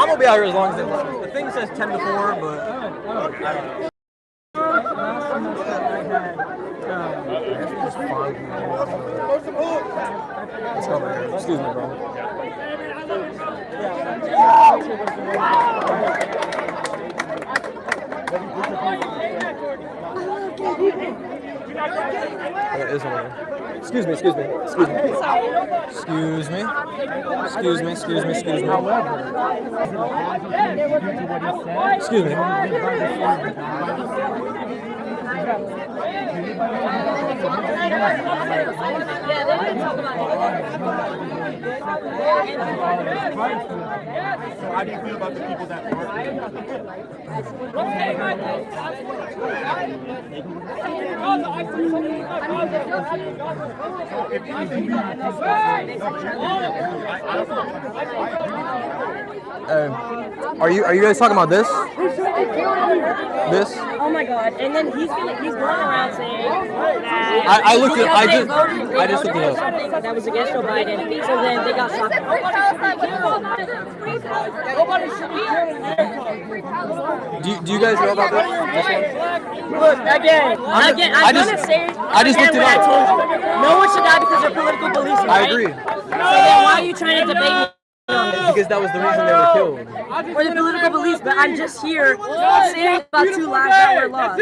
I'm gonna be out here as long as they let me. The thing says 10 to 4, but I don't know. Let's go over here. Excuse me, bro. Excuse me. Excuse me. How do you feel about the people that Are you guys talking about this? This? Oh my God! And then he's going around saying that I looked it. I just looked it up. That was against Joe Biden. So then they got shot. Do you guys know about this? Look, again, I'm gonna say it. I just looked it I up. told you, no one should die because they're political beliefs. Right? I agree. So then why are you trying to debate me? Because that was the reason they were killed. Or the political beliefs, but I'm just here saying about 2 lives that were lost.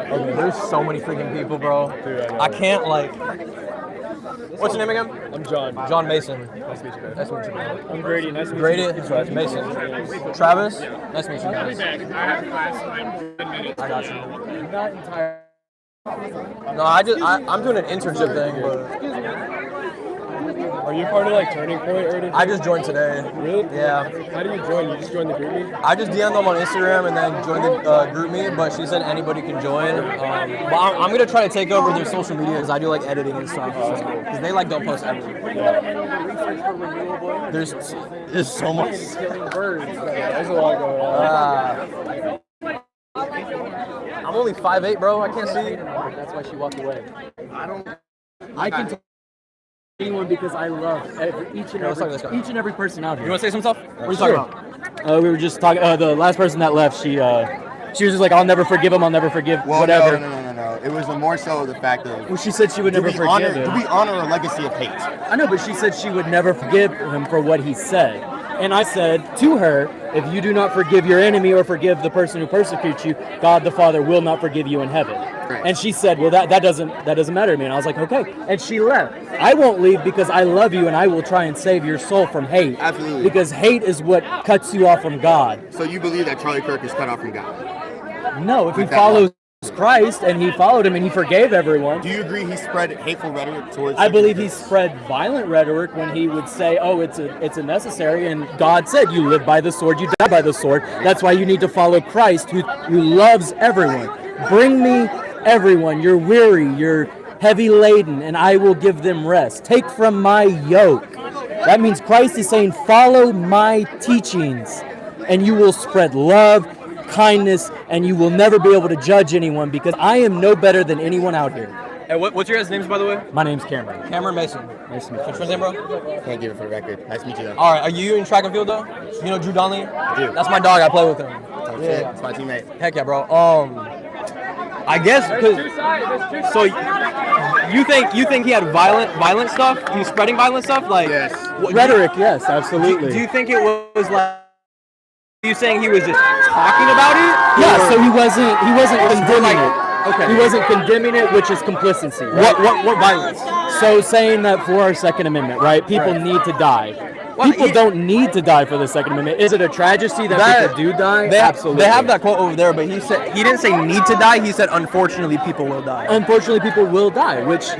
Okay, there's so many freaking people, bro. I can't like. What's your name again? I'm John. John Mason. Nice to meet you, man. Nice to meet you. I'm Grady. Nice to meet Grady, you. that's Mason. Travis, nice to meet you guys. I got you. Not entirely. No, I'm doing an internship thing, but Are you part of like Turning Point or anything? I just joined today. Really? Yeah. How do you join? You just join the group meet? I just DM'd them on Instagram and then joined the group meet, but she said anybody can join. But I'm gonna try to take over their social media because I do like editing and stuff. Because they like don't post everything. There's so much. Killing birds. There's a lot going on. I'm only 5'8", bro. I can't see. That's why she walked away. I can tell anyone because I love each and every person out here. You want to say some stuff? What are you talking about? We were just talking. The last person that left, she was just like, "I'll never forgive him. I'll never forgive whatever." No. It was more so the fact of. Well, she said she would never forgive him. Do we honor a legacy of hate? I know, but she said she would never forgive him for what he said. And I said to her, if you do not forgive your enemy or forgive the person who persecutes you, God the Father will not forgive you in heaven. Right. And she said, well, that doesn't matter to me. And I was like, okay. And she left. I won't leave because I love you and I will try and save your soul from hate. Absolutely. Because hate is what cuts you off from God. So you believe that Charlie Kirk is cut off from God? No, if he follows Christ and he followed him and he forgave everyone. Do you agree he spread hateful rhetoric towards? I believe he spread violent rhetoric when he would say, "Oh, it's a necessary," and God said, "You live by the sword, you die by the sword." That's why you need to follow Christ, who loves everyone. Bring me everyone. You're weary, you're heavy laden, and I will give them rest. Take from my yoke. That means Christ is saying, "Follow my teachings, and you will spread love, kindness, and you will never be able to judge anyone because I am no better than anyone out here." Hey, what's your guys' names, by the way? My name's Cameron. Cameron Mason. Nice to meet you. What's your name, bro? Can't give it for the record. Nice to meet you, though. All right, are you in track and field, though? You know Drew Donnelly? I do. That's my dog. I play with him. Oh, shit. That's my teammate. Heck yeah, bro. I guess because so you think he had violent stuff? He was spreading violent stuff, like Yes. Rhetoric, yes, absolutely. Do you think it was like? Are you saying he was just talking about it? Yeah, so he wasn't condemning it. Okay. He wasn't condemning it, which is complicity. Right? What violence? So saying that for our Second Amendment, right? People need to die. People don't need to die for the Second Amendment. Is it a tragedy that people do die? Absolutely. They have that quote over there, but he didn't say need to die. He said unfortunately people will die. Unfortunately, people will die, which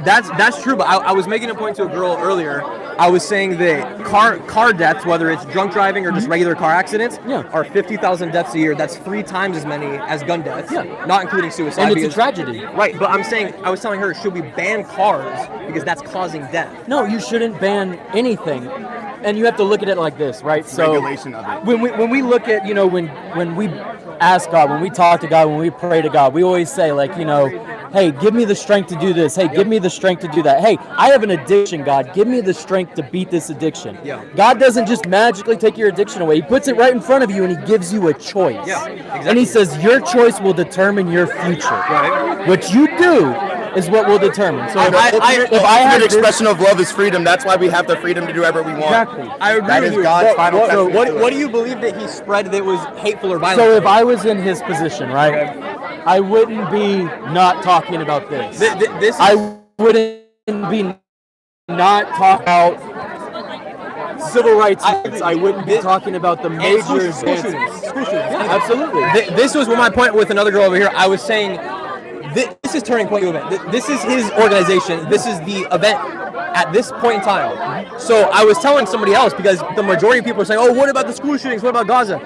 that's true. But I was making a point to a girl earlier. I was saying that car deaths, whether it's drunk driving or just regular car accidents, are 50,000 deaths a year. That's 3 times as many as gun deaths, not including suicide. And it's a tragedy. Right, but I was telling her, should we ban cars because that's causing death? No, you shouldn't ban anything. and you have to look at it like this, right? So regulation of it. when we look at, when we ask God, when we talk to God, when we pray to God, we always say, like, hey, give me the strength to do this. Hey, give me the strength to do that. Hey, I have an addiction, God. Give me the strength to beat this addiction. Yeah. God doesn't just magically take your addiction away. He puts it right in front of you, and he gives you a choice. Yeah, exactly. And he says, your choice will determine your future. Right. What you do is what will determine. So if I had an this- expression of love is freedom. That's why we have the freedom to do whatever we want. Exactly. I agree That with is you. God's final So testament to what it. do you believe that he spread that was hateful or violent? So if I was in his position, right, I wouldn't be not talking about this. This is, I wouldn't be not talking about civil rights. I wouldn't be talking about the major school advances. shootings. Yeah, absolutely. This was my point with another girl over here. I was saying, this is Turning Point event. This is his organization. This is the event at this point in time. So I was telling somebody else, because the majority of people are saying, oh, what about the school shootings? What about Gaza?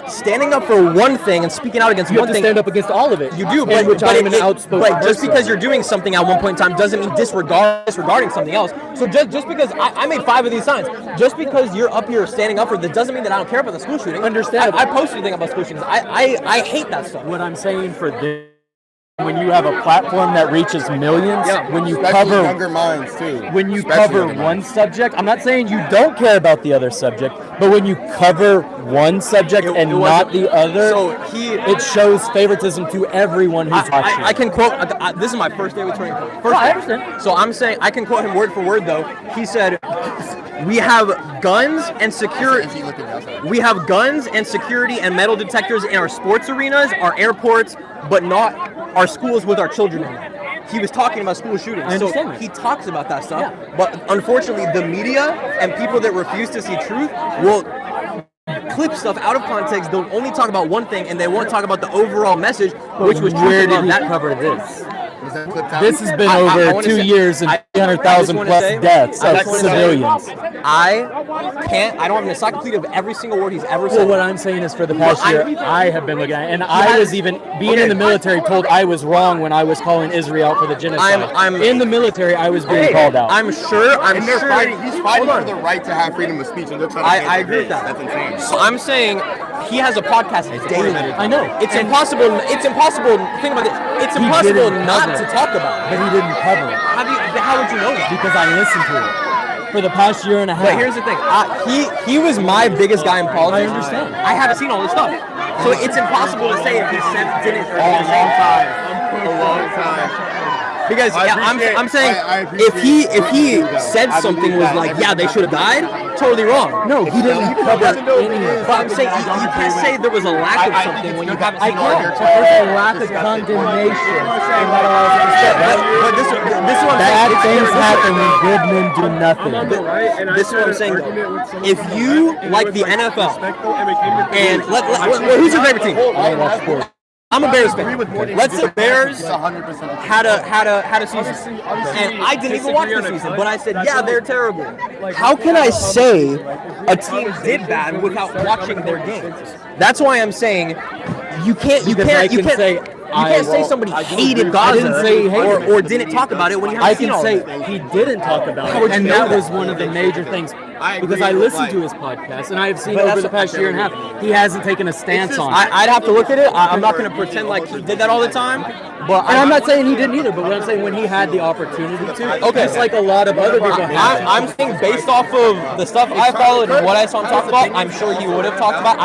Standing up for one thing and speaking out against You one have to thing. stand up against all of it. You do, and which I am an outspoken But just person. because you're doing something at one point in time doesn't mean disregarding something else. So just because I made 5 of these signs, just because you're up here standing up for that doesn't mean that I don't care about the school shooting. Understandable. I posted a thing about school shootings. I hate that stuff. What I'm saying for this, when you have a platform that reaches millions, when you Especially cover younger minds too. when you Especially cover younger one minds. subject, I'm not saying you don't care about the other subject, but when you cover one subject It and wasn't- not the other, So it shows favoritism to everyone who's watching. I can quote. This is my first day with Turning Point. First I day. understand. So I'm saying I can quote him word for word though. He said, "We have guns and security. If you look at the outside. We have guns and security and metal detectors in our sports arenas, our airports, but not our schools with our children in them." He was talking about school shootings. I understand So that. he talks about that stuff. Yeah. But unfortunately, the media and people that refuse to see truth will clip stuff out of context. They'll only talk about one thing, and they won't talk about the overall message, which was truth where did about he that. cover this? Was that clipped out? This has been I over wanna 2 say- years and I 300,000 wanna plus say- deaths I of just wanna say- civilians. I don't have an encyclopedia of every single word he's ever Well, said. what I'm saying is for the past Well, year, I have been looking at it, and I was even, being Okay. in the military, told I was wrong when I was calling Israel out for the genocide. I'm- in the military, I was being called out. I'm sure. And they're fighting. He's fighting Hold for on. the right to have freedom of speech, and they're trying to. I agree with that. That's insane. So I'm saying he has a podcast daily. I know. It's impossible. It's impossible. Think about this. It's He impossible didn't not cover to it. talk about But it. he didn't cover it How would you know that? because I listened to it for the past year and a half. But here's the thing. He was my biggest guy in politics. I understand. I haven't seen all this stuff, so it's impossible to say if he said didn't or A long didn't. time. A long time. Because I appreciate- I'm saying I appreciate if he you, though. said I something believe was that. like, yeah, they should have died, totally wrong. No, he didn't cover any of it. But I'm saying you can't say there was a lack of something when you haven't I seen all of can't. it. So there's a lack of condemnation, and that allows it to stay. But this is what I'm Bad saying. things happen when good men do nothing. This is what I'm saying though. If you like the NFL, and who's your favorite team? I watch sports. I'm a Bears fan. Let's say Bears 100%. had a season, and I didn't even watch the season, but I said, yeah, they're terrible. How can I say a team did bad without watching their games? That's why I'm saying you can't say somebody hated Gaza didn't say he hated or didn't talk about it when you haven't I seen can all say of it. he didn't talk about How would it, you and know that that? was one of the major things. I agree Because I with, listened like- to his podcast, and I have seen But over that's the past year and a half, he hasn't taken a stance on it. I'd have to look at it. I'm not going to pretend like he did that all the time. But And I'm not saying he didn't either, but what I'm saying when he had the opportunity to, Okay. just like a lot of other people have. I'm saying based off of the stuff I followed and what I saw him talk about, I'm sure he would have talked about.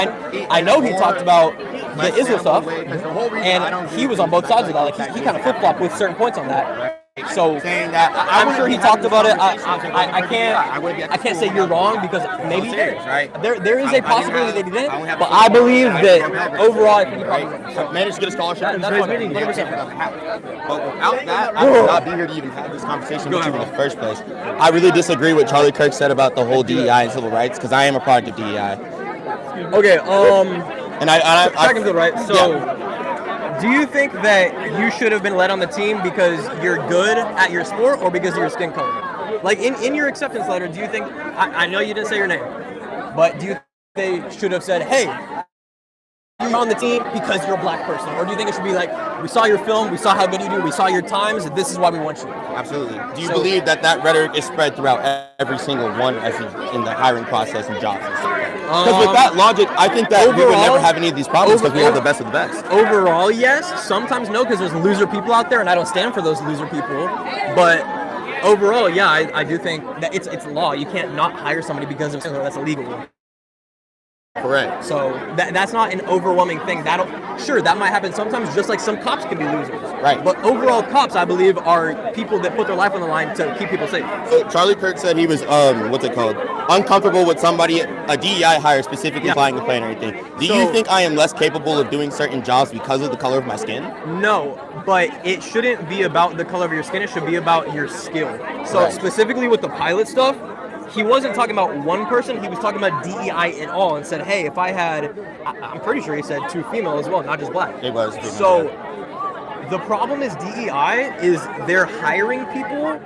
I know he talked about the Israel stuff, and he was on both sides of that. Like he kind of flip flopped with certain points on that. So I'm sure he talked about it. I can't say you're wrong because maybe he did. There is a possibility that he did, but I believe that overall, I think he probably Managed to get a scholarship. That's what I mean. 100%. But without that, I would not be here to even have this conversation with you in the first place. I really disagree with what Charlie Kirk said about the whole DEI and civil rights because I am a product of DEI. Okay. And I Second field, right? So, do you think that you should have been let on the team because you're good at your sport or because of your skin color? Like in your acceptance letter, do you think? I know you didn't say your name, but do you think they should have said, "Hey, you're on the team because you're a black person? Or do you think it should be like, we saw your film, we saw how good you do, we saw your times, this is why we want you? Absolutely. Do you believe that rhetoric is spread throughout every single one in the hiring process and jobs and stuff? Because with that logic, I think that we would never have any of these problems because we have the best of the best. Overall, yes. Sometimes no, because there's loser people out there, and I don't stand for those loser people. But overall, yeah, I do think that it's law. You can't not hire somebody because of something that's illegal. Correct. So that's not an overwhelming thing. Sure, that might happen sometimes, just like some cops can be losers. Right. But overall, cops, I believe, are people that put their life on the line to keep people safe. So Charlie Kirk said he was, uncomfortable with somebody, a DEI hire specifically flying the plane or anything. Do you think I am less capable of doing certain jobs because of the color of my skin? No, but it shouldn't be about the color of your skin. It should be about your skill. So specifically with the pilot stuff, he wasn't talking about one person, he was talking about DEI in all, and said, hey, if I had, I'm pretty sure he said 2 female as well, not just black. It was female. So the problem is DEI is they're hiring people,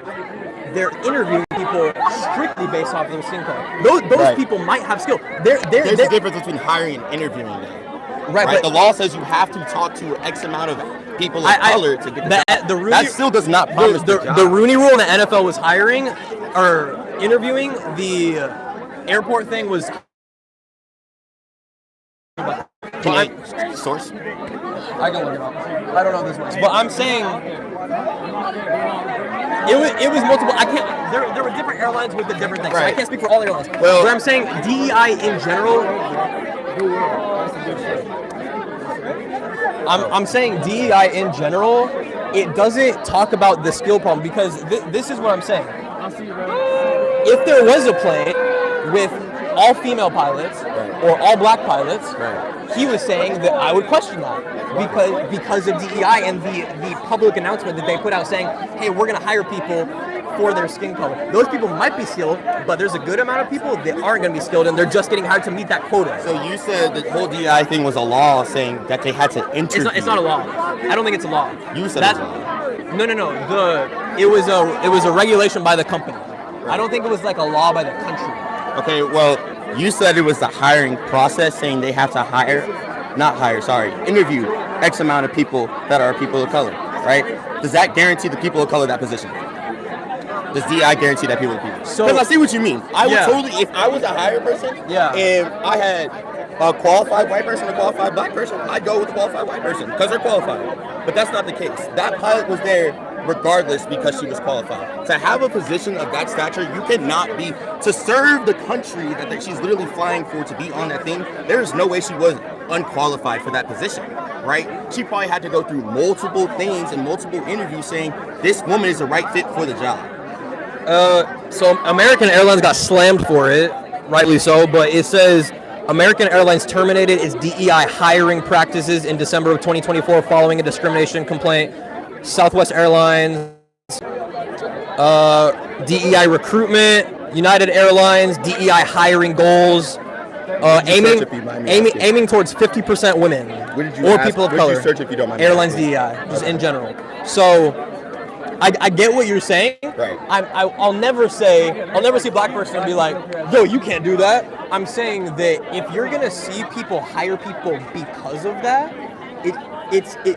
they're interviewing people strictly based off of their skin color. Those people might have skill. There's a difference between hiring and interviewing them. Right? But the law says you have to talk to X amount of people of color to get the job. That still does not promise the job. The Rooney Rule in the NFL was hiring, or interviewing. The airport thing was. Source? I can look it up. I don't know this much, but I'm saying it was multiple. I can't. There were different airlines with the different things. So I can't speak for all airlines. Well, but I'm saying DEI in general. I'm saying DEI in general. It doesn't talk about the skill problem because this is what I'm saying. If there was a plane with all female pilots or all black pilots, he was saying that I would question that because of DEI and the public announcement that they put out saying, hey, we're going to hire people for their skin color. Those people might be skilled, but there's a good amount of people that aren't going to be skilled, and they're just getting hired to meet that quota. So you said the whole DEI thing was a law saying that they had to interview. It's not a law. I don't think it's a law. You said it's a law. No. It was a regulation by the company. I don't think it was like a law by the country. Okay, well, you said it was the hiring process saying they have to interview X amount of people that are people of color, right? Does that guarantee the people of color that position? Does DEI guarantee that people are people? Because I see what you mean. I would totally, if I was a hired person and I had a qualified white person and a qualified black person, I'd go with the qualified white person because they're qualified. But that's not the case. That pilot was there regardless because she was qualified. To have a position of that stature, you cannot be, to serve the country that she's literally flying for, to be on that thing, there is no way she was unqualified for that position, right? She probably had to go through multiple things and multiple interviews saying this woman is the right fit for the job. So American Airlines got slammed for it, rightly so, but it says American Airlines terminated its DEI hiring practices in December of 2024 following a discrimination complaint. Southwest Airlines, DEI recruitment, United Airlines, DEI hiring goals, aiming towards 50% women or people of color. Airlines DEI, just in general. So I get what you're saying. Right. I'll never see a black person and be like, yo, you can't do that. I'm saying that if you're gonna see people hire people because of that,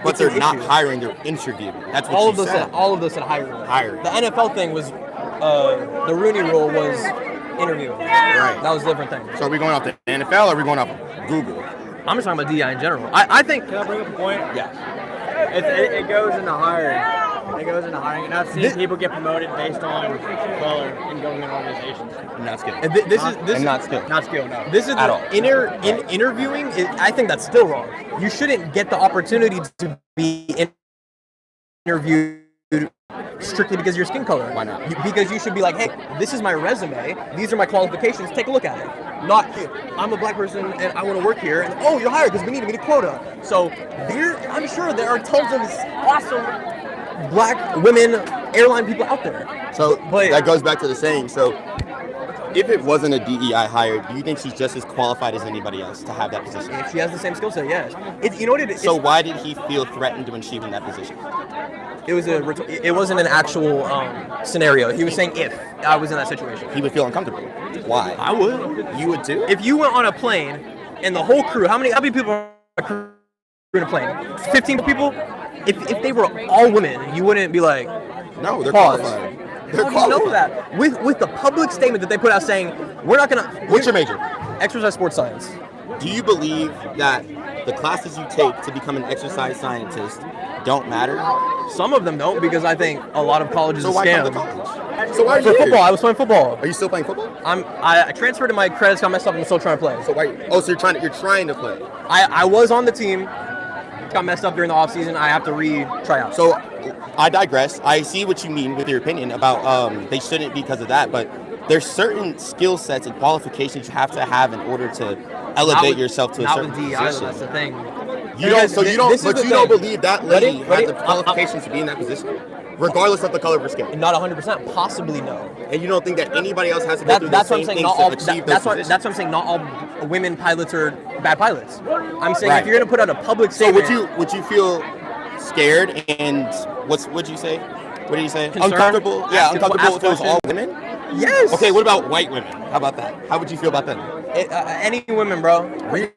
but they're not hiring, they're interviewing. That's what she said. All of those said hiring. The NFL thing was, the Rooney Rule was interviewing. Right. That was a different thing. So are we going off the NFL or are we going off of Google? I'm just talking about DI in general. I think. Can I bring up a point? Yeah. It goes into hiring. It goes into hiring, and I've seen people get promoted based on color in government organizations. Not skill. This is not skill. Not skill, no. This is interviewing. I think that's still wrong. You shouldn't get the opportunity to be interviewed strictly because of your skin color. Why not? Because you should be like, hey, this is my resume. These are my qualifications. Take a look at it. Not, hey, I'm a black person and I want to work here. And oh, you're hired because we need to meet a quota. So I'm sure there are tons of awesome black women airline people out there. So that goes back to the saying. So if it wasn't a DEI hire, do you think she's just as qualified as anybody else to have that position? If she has the same skill set, yes. You know what it is? So why did he feel threatened when she was in that position? It wasn't an actual scenario. He was saying if I was in that situation. He would feel uncomfortable. Why? I would. You would too? If you went on a plane and the whole crew, how many people are crew in a plane. 15 people. If they were all women, you wouldn't be like, no, they're pause. qualified. How do you know that? With the public statement that they put out saying, we're not going to... What's your major? Exercise sports science. Do you believe that the classes you take to become an exercise scientist don't matter? Some of them don't, because I think a lot of colleges are scam. So why are you For football, I was playing football. Are you still playing football? I transferred to my credits, got messed up, and I'm still trying to play. So why? Oh, so you're trying to play. I was on the team, got messed up during the off season. I have to try out. So I digress. I see what you mean with your opinion about they shouldn't because of that, but there's certain skill sets and qualifications you have to have in order to elevate yourself to a certain position. That's the thing. You don't believe that lady had the qualifications to be in that position, regardless of the color of her skin. Not 100%, possibly no. And you don't think that anybody else has to go through the same things to achieve those positions? That's what I'm saying. Not all women pilots are bad pilots. I'm saying if you're going to put out a public statement. So would you feel scared and what'd you say? What did you say? Concerned? Uncomfortable? Yeah, uncomfortable if it was all women? Yes. Okay, what about white women? How about that? How would you feel about them? Any women, bro. Really?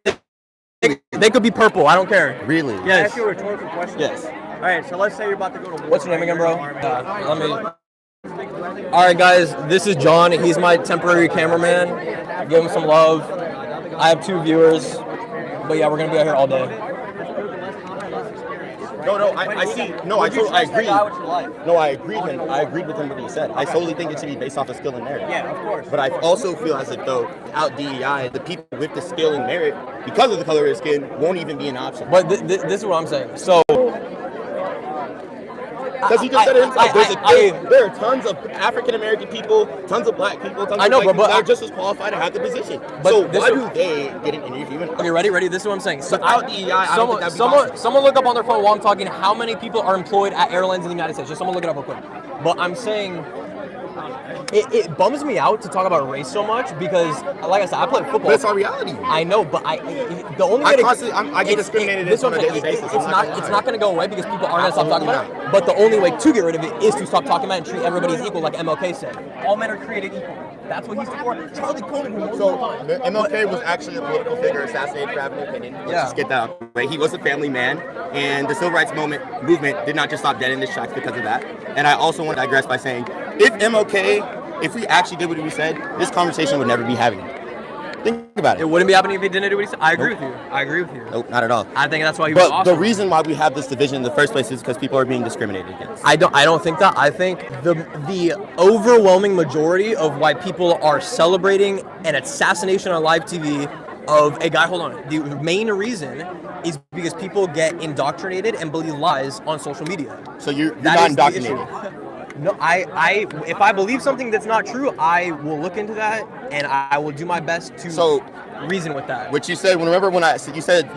They could be purple. I don't care. Really? Can I Yes. ask you a rhetorical question? Yes. All right, so let's say you're about to go to war. What's your name again, bro? Let me. All right, guys. This is John. He's my temporary cameraman. Give him some love. I have 2 viewers, but yeah, we're gonna be out here all day. No, I see. No, I agree. No, I agreed with him what he said. I solely think it should be based off of skill and merit. Yeah, of course. But I also feel as if though, without DEI, the people with the skill and merit, because of the color of their skin, won't even be an option. But this is what I'm saying. So. Because he just said it himself. There are tons of African American people, tons of black people, tons of white people that are just as qualified to have the position. So why do they get an interview? Okay, ready? This is what I'm saying. So without DEI, I don't think that'd be possible. Someone look up on their phone while I'm talking how many people are employed at airlines in the United States. Just someone look it up real quick. But I'm saying it bums me out to talk about race so much because, like I said, I play football. But it's our reality. I know, but the only way I get discriminated on a daily basis. It's not going to go away because people aren't going to stop talking about it. But the only way to get rid of it is to stop talking about it and treat everybody as equal, like MLK said. All men are created equal. That's what he's for. Charlie Kirk. So MLK was actually a political figure assassinated for having an opinion. Let's just get that out of the way. He was a family man, and the civil rights movement did not just stop dead in his tracks because of that. And I also want to digress by saying, if we actually did what we said, this conversation would never be happening. Think about it. It wouldn't be happening if he didn't do what he said. I agree with you. Nope, not at all. I think that's why he was awesome. But the reason why we have this division in the first place is because people are being discriminated against. I don't think that. I think the overwhelming majority of why people are celebrating an assassination on live TV of a guy. Hold on. The main reason is because people get indoctrinated and believe lies on social media. So you're not indoctrinated. No, if I believe something that's not true, I will look into that and I will do my best to reason with that. What you said, remember when you said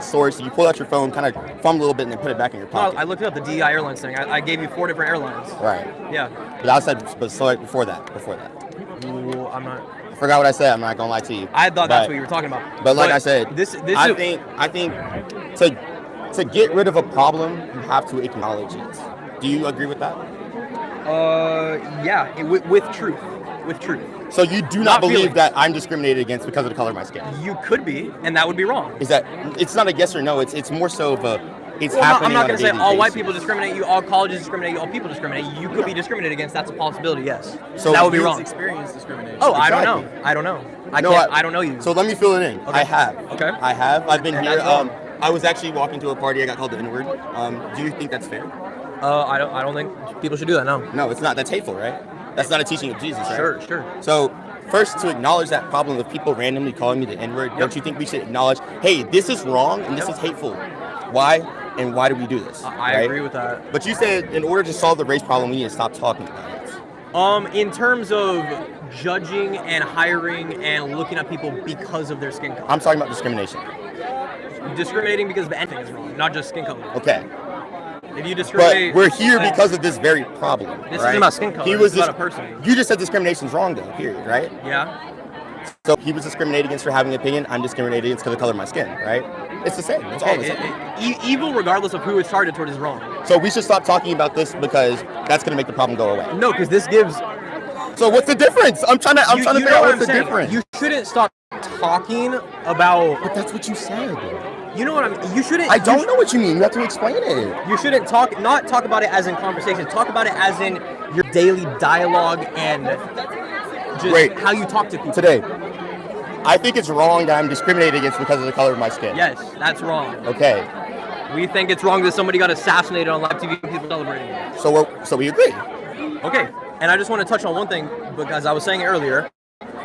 source, you pulled out your phone, kind of fumbled a little bit, and then put it back in your pocket. No, I looked up the DEI airlines thing. I gave you 4 different airlines. Right. Yeah. But before that. Ooh, I'm not. I forgot what I said. I'm not gonna lie to you. I thought that's what you were talking about. But like I said, I think to get rid of a problem, you have to acknowledge it. Do you agree with that? Yeah, with truth. With truth. So you do not believe that I'm discriminated against because of the color of my skin? You could be, and that would be wrong. It's not a yes or no. It's more so of it's well, happening. I'm not going to say all white basis. people discriminate you, all colleges discriminate you, all people discriminate you. You could be discriminated against. That's a possibility. Yes. So that would be wrong. Experience discrimination. Oh, exactly. I don't know. I don't know you. So let me fill it in. Okay. I have. Okay. I have. I've been here. I was actually walking to a party. I got called the N-word. Do you think that's fair? I don't think people should do that. No, it's not. That's hateful, right? That's not a teaching of Jesus, right? Sure. So first, to acknowledge that problem of people randomly calling me the N-word, don't you think we should acknowledge, hey, this is wrong and this is hateful? Why and why do we do this? I agree with that. But you said in order to solve the race problem, we need to stop talking about it. In terms of judging and hiring and looking at people because of their skin color. I'm talking about discrimination. Discriminating because of anything is wrong, not just skin color. Okay. If you discriminate, but we're here because of this very problem. This isn't about skin color. It's about a person. You just said discrimination's wrong, though. Period. Right? Yeah. So he was discriminated against for having an opinion. I'm discriminated against because of the color of my skin. Right? It's the same. It's all the same. Evil, regardless of who it's targeted toward, is wrong. So we should stop talking about this because that's going to make the problem go away. No, because this gives. So what's the difference? I'm trying to figure out what's the difference. You shouldn't stop talking about. But that's what you said. You know what I mean? You shouldn't. I don't know what you mean. You have to explain it. You shouldn't not talk about it as in conversation. Talk about it as in your daily dialogue and just how you talk to people. Today, I think it's wrong that I'm discriminated against because of the color of my skin. Yes, that's wrong. Okay. We think it's wrong that somebody got assassinated on live TV and people celebrating it. So we agree. Okay. And I just want to touch on one thing because I was saying it earlier.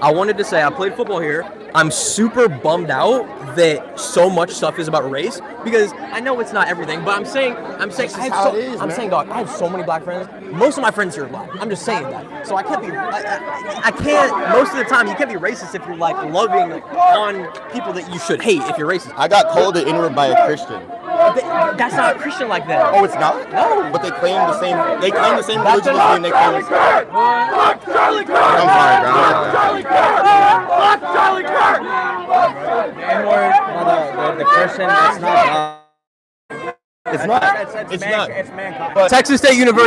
I wanted to say I played football here. I'm super bummed out that so much stuff is about race because I know it's not everything, but I'm saying, dog, I have so many black friends. Most of my friends here are black. I'm just saying that. So I can't be, I can't, most of the time, you can't be racist if you're like loving on people that you should hate if you're racist. I got called an N-word by a Christian. That's not a Christian like that. Oh, it's not? No. But they claim the same religion as me and they claim the same. Fuck Charlie Kirk! I'm sorry, bro. Charlie Kirk! Fuck Charlie Kirk! The Christian, it's not. It's not. It's mankind. Texas State University.